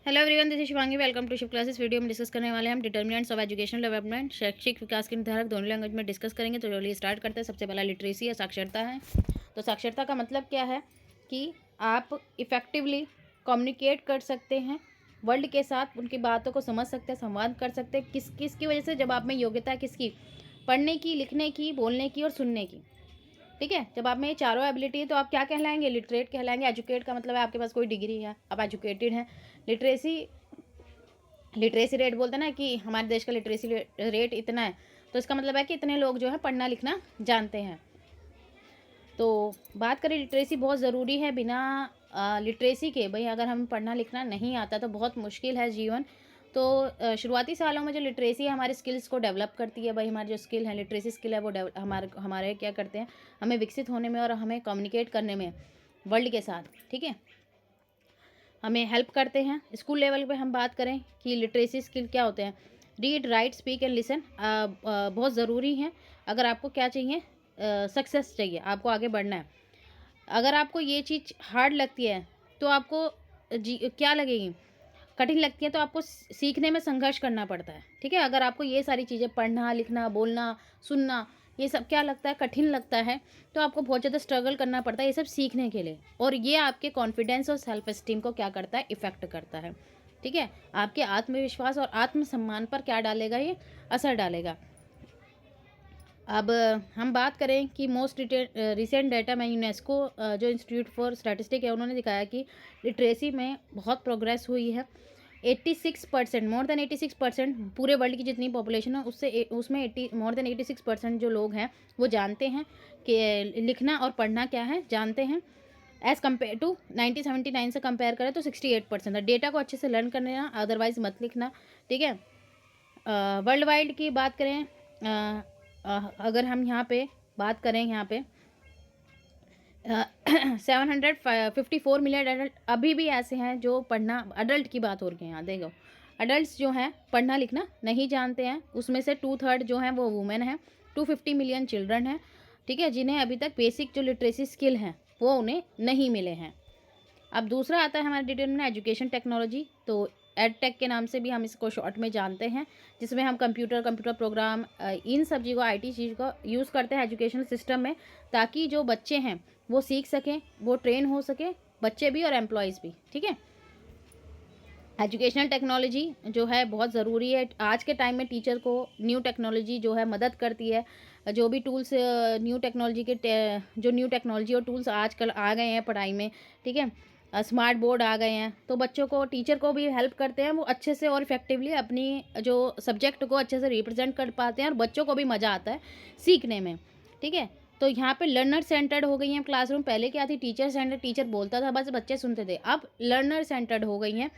Hello everyone, this is Shivangi. Welcome to Shiv classes. Video में discuss करने वाले हैं हम डिटर्मिनेंट्स ऑफ एजुकेशनल डेवलपमेंट, शैक्षिक विकास के निर्धारक दोनों लैंग्वेज में डिस्कस करेंगे। तो चलिए स्टार्ट करते हैं। सबसे पहला लिटरेसी या साक्षरता है। तो साक्षरता का मतलब क्या है कि आप इफ़ेक्टिवली कम्युनिकेट कर सकते हैं वर्ल्ड के साथ, उनकी बातों को समझ सकते हैं, संवाद कर सकते हैं। किसकी वजह से? जब आप में योग्यता है किसकी? पढ़ने की, लिखने की, बोलने की और सुनने की। ठीक है, जब आप में ये चारों एबिलिटी है तो आप क्या कहलाएंगे? लिटरेट कहलाएंगे। एजुकेट का मतलब है आपके पास कोई डिग्री है, आप एजुकेटेड हैं। लिटरेसी लिटरेसी रेट बोलते हैं ना कि हमारे देश का लिटरेसी रेट इतना है, तो इसका मतलब है कि इतने लोग जो है पढ़ना लिखना जानते हैं। तो बात करें, लिटरेसी बहुत ज़रूरी है। बिना लिटरेसी के भाई अगर हमें पढ़ना लिखना नहीं आता तो बहुत मुश्किल है जीवन। तो शुरुआती सालों में जो लिटरेसी है हमारे स्किल्स को डेवलप करती है। भाई हमारी जो स्किल है, लिटरेसी स्किल है, वो हमारे क्या करते हैं, हमें विकसित होने में और हमें कम्युनिकेट करने में वर्ल्ड के साथ, ठीक है, हमें हेल्प करते हैं। स्कूल लेवल पे हम बात करें कि लिटरेसी स्किल क्या होते हैं, read, right, speak and listen बहुत ज़रूरी हैं। अगर आपको क्या चाहिए, सक्सेस चाहिए, आपको आगे बढ़ना है। अगर आपको ये चीज़ हार्ड लगती है तो आपको क्या लगेगी, कठिन लगती है, तो आपको सीखने में संघर्ष करना पड़ता है। ठीक है, अगर आपको ये सारी चीज़ें पढ़ना, लिखना, बोलना, सुनना, ये सब क्या लगता है, कठिन लगता है, तो आपको बहुत ज़्यादा स्ट्रगल करना पड़ता है ये सब सीखने के लिए। और ये आपके कॉन्फिडेंस और सेल्फ एस्टीम को क्या करता है, इफ़ेक्ट करता है। ठीक है, आपके आत्मविश्वास और आत्मसम्मान पर क्या डालेगा, ये असर डालेगा। अब हम बात करें कि मोस्ट रिसेंट डाटा में यूनेस्को जो इंस्टीट्यूट फॉर स्टैटिस्टिक है, उन्होंने दिखाया कि लिटरेसी में बहुत प्रोग्रेस हुई है। 86%, मोर देन 86%, पूरे वर्ल्ड की जितनी पॉपुलेशन है उसमें मोर देन 86% जो लोग हैं वो जानते हैं कि लिखना और पढ़ना क्या है, जानते हैं। एज़ कम्पेयर टू 1979 से कंपेयर करें तो 68% है। डेटा को अच्छे से लर्न करना, अदरवाइज मत लिखना। ठीक है, वर्ल्ड वाइड की बात करें, अगर हम यहाँ पे बात करें, यहाँ पे 754 मिलियन अडल्ट अभी भी ऐसे हैं जो पढ़ना, अडल्ट की बात हो रही है यहाँ, देखो अडल्ट जो हैं पढ़ना लिखना नहीं जानते हैं। उसमें से 2/3 जो हैं वो वुमेन हैं। 250 मिलियन चिल्ड्रन हैं, ठीक है, जिन्हें अभी तक बेसिक जो लिटरेसी स्किल हैं वो उन्हें नहीं मिले हैं। अब दूसरा आता है हमारे डिटेल में एजुकेशन टेक्नोलॉजी। तो एडटेक के नाम से भी हम इसको शॉर्ट में जानते हैं, जिसमें हम कंप्यूटर प्रोग्राम, इन सब चीज़ों को, आईटी चीज़ को यूज़ करते हैं एजुकेशनल सिस्टम में, ताकि जो बच्चे हैं वो सीख सकें, वो ट्रेन हो सके, बच्चे भी और एम्प्लॉयज़ भी। ठीक है, एजुकेशनल टेक्नोलॉजी जो है बहुत ज़रूरी है। आज के टाइम में टीचर को न्यू टेक्नोलॉजी जो है मदद करती है। जो भी टूल्स न्यू टेक्नोलॉजी के जो न्यू टेक्नोलॉजी और टूल्स आजकल आ गए हैं पढ़ाई में, ठीक है, स्मार्ट बोर्ड आ गए हैं, तो बच्चों को, टीचर को भी हेल्प करते हैं। वो अच्छे से और इफेक्टिवली अपनी जो सब्जेक्ट को अच्छे से रिप्रेजेंट कर पाते हैं और बच्चों को भी मज़ा आता है सीखने में। ठीक है, तो यहाँ पे लर्नर सेंटर्ड हो गई हैं क्लासरूम। पहले क्या थी, टीचर सेंटर्ड, टीचर बोलता था बस बच्चे सुनते थे। अब लर्नर सेंटर्ड हो गई हैं,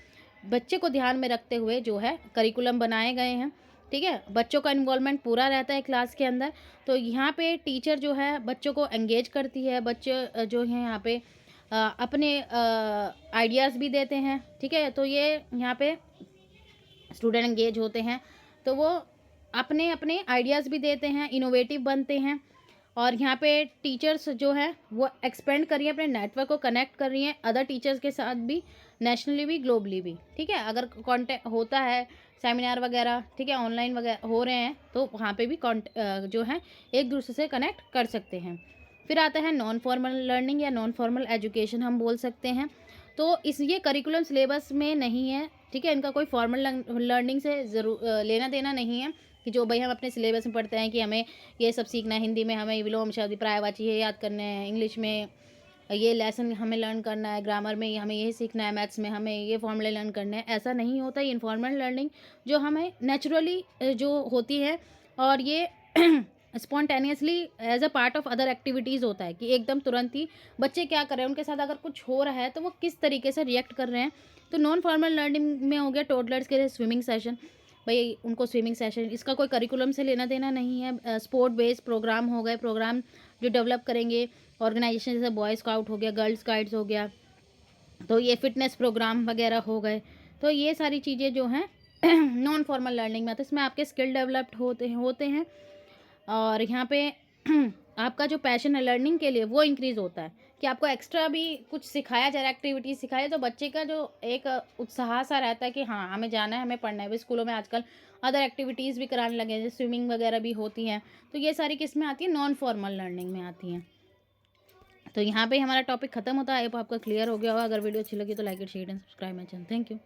बच्चे को ध्यान में रखते हुए जो है करिकुलम बनाए गए हैं। ठीक है, बच्चों का इन्वॉल्वमेंट पूरा रहता है क्लास के अंदर। तो यहाँ पे टीचर जो है बच्चों को एंगेज करती है। बच्चे जो हैं यहाँ पे अपने आइडियाज़ भी देते हैं। ठीक है, तो ये यहाँ पे स्टूडेंट एंगेज होते हैं तो वो अपने अपने आइडियाज़ भी देते हैं, इनोवेटिव बनते हैं। और यहाँ पे टीचर्स जो है वो एक्सपेंड कर रही हैं, अपने नेटवर्क को कनेक्ट कर रही हैं अदर टीचर्स के साथ भी, नेशनली भी, ग्लोबली भी। ठीक है, अगर कॉन्टेक्ट होता है, सेमिनार वगैरह, ठीक है, ऑनलाइन वगैरह हो रहे हैं, तो वहाँ पे भी जो है एक दूसरे से कनेक्ट कर सकते हैं। फिर आता है नॉन फॉर्मल लर्निंग या नॉन फॉर्मल एजुकेशन हम बोल सकते हैं। तो ये करिकुलम सिलेबस में नहीं है। ठीक है, इनका कोई फॉर्मल लर्निंग से लेना देना नहीं है कि जो भाई हम अपने सिलेबस में पढ़ते हैं कि हमें ये सब सीखना है, हिंदी में हमें विलोम शब्द पर्यायवाची ये याद करने हैं, इंग्लिश में ये लेसन हमें लर्न करना है, ग्रामर में हमें ये सीखना है, मैथ्स में हमें ये फॉर्मूले लर्न करने हैं। ऐसा नहीं होता। ये इनफॉर्मल लर्निंग जो हमें नेचुरली जो होती है, और ये spontaneously as a part of other activities होता है, कि एकदम तुरंत ही बच्चे क्या कर रहे हैं, उनके साथ अगर कुछ हो रहा है तो वो किस तरीके से रिएक्ट कर रहे हैं। तो नॉन फॉर्मल लर्निंग में हो गया टोडलर्स के लिए स्विमिंग सेशन, भाई उनको स्विमिंग सेशन, इसका कोई करिकुलम से लेना देना नहीं है। स्पोर्ट बेस्ड प्रोग्राम हो गए, प्रोग्राम जो डेवलप करेंगे ऑर्गेनाइजेशन, जैसे बॉय स्काउट हो गया, गर्ल स्काउट्स हो गया, तो ये फिटनेस प्रोग्राम वगैरह हो गए। तो ये सारी चीज़ें जो हैं नॉन फॉर्मल लर्निंग में, तो इसमें आपके स्किल डेवलप्ड होते हैं। और यहाँ पे आपका जो पैशन है लर्निंग के लिए वो इंक्रीज़ होता है। कि आपको एक्स्ट्रा भी कुछ सिखाया जाए, एक्टिविटीज़ सिखाए, तो बच्चे का जो एक उत्साह सा रहता है कि हाँ, हमें जाना है, हमें पढ़ना है। अभी स्कूलों में आजकल अदर एक्टिविटीज़ भी कराने लगे हैं, जैसे स्विमिंग वगैरह भी होती हैं। तो ये सारी किस में आती है? नॉन फॉर्मल लर्निंग में आती हैं। तो यहाँ पे हमारा टॉपिक खत्म होता है। आई होप आपका क्लियर हो गया होगा। अगर वीडियो अच्छी लगी तो like it, share and subscribe my channel. Thank you.